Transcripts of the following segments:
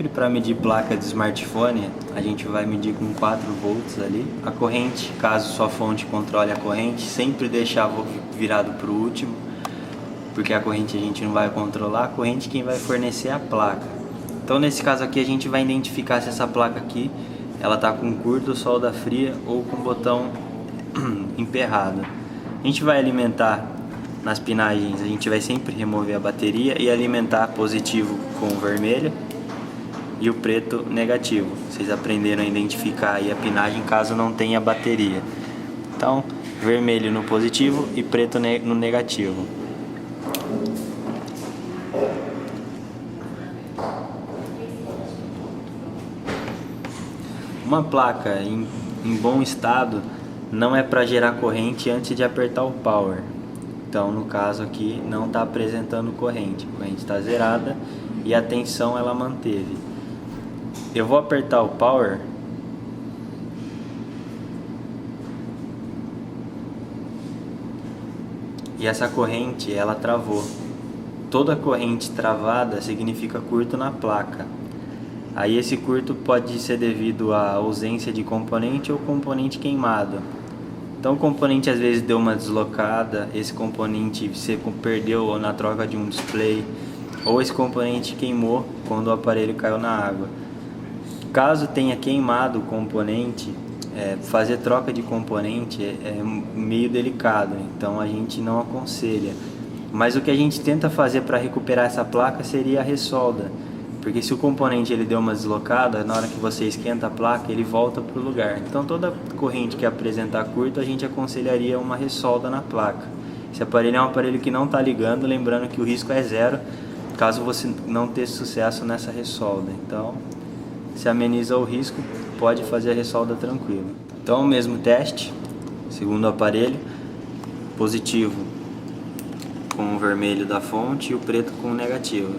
sempre para medir placa de smartphone, a gente vai medir com 4 volts ali. A corrente, caso sua fonte controle a corrente, sempre deixar virado para o último, porque a corrente a gente não vai controlar, a corrente quem vai fornecer é a placa. Então nesse caso aqui a gente vai identificar se essa placa aqui ela está com curto, solda fria ou com botão emperrado. A gente vai alimentar nas pinagens, a gente vai sempre remover a bateria e alimentar positivo com o vermelho e o preto negativo. Vocês aprenderam a identificar aí a pinagem caso não tenha bateria. Então, vermelho no positivo e preto no negativo. Uma placa em bom estado não é para gerar corrente antes de apertar o power. Então no caso aqui não está apresentando corrente, a corrente está zerada e a tensão ela manteve. Eu vou apertar o power e essa corrente ela travou. Toda corrente travada significa curto na placa. Aí esse curto pode ser devido à ausência de componente ou componente queimado. Então o componente às vezes deu uma deslocada, esse componente você perdeu na troca de um display, ou esse componente queimou quando o aparelho caiu na água. Caso tenha queimado o componente, fazer troca de componente é meio delicado, então a gente não aconselha. Mas o que a gente tenta fazer para recuperar essa placa seria a ressolda. Porque se o componente ele deu uma deslocada, na hora que você esquenta a placa, ele volta para o lugar. Então toda corrente que apresentar curto, a gente aconselharia uma ressolda na placa. Esse aparelho é um aparelho que não está ligando, lembrando que o risco é zero, caso você não ter sucesso nessa ressolda. Então, se ameniza o risco, pode fazer a ressolda tranquilo. Então o mesmo teste, segundo aparelho, positivo com o vermelho da fonte e o preto com o negativo.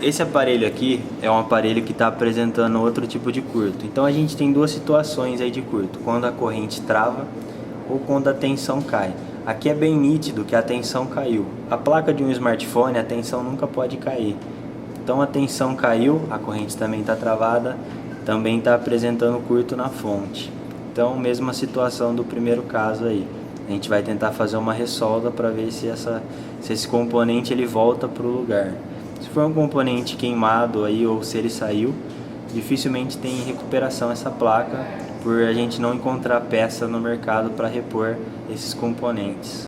Esse aparelho aqui é um aparelho que está apresentando outro tipo de curto. Então a gente tem duas situações aí de curto, quando a corrente trava ou quando a tensão cai. Aqui é bem nítido que a tensão caiu. A placa de um smartphone, a tensão nunca pode cair. Então a tensão caiu, a corrente também está travada, também está apresentando curto na fonte. Então mesma situação do primeiro caso aí. A gente vai tentar fazer uma ressolda para ver se esse componente ele volta para o lugar. Se for um componente queimado aí ou se ele saiu, dificilmente tem recuperação essa placa por a gente não encontrar peça no mercado para repor esses componentes.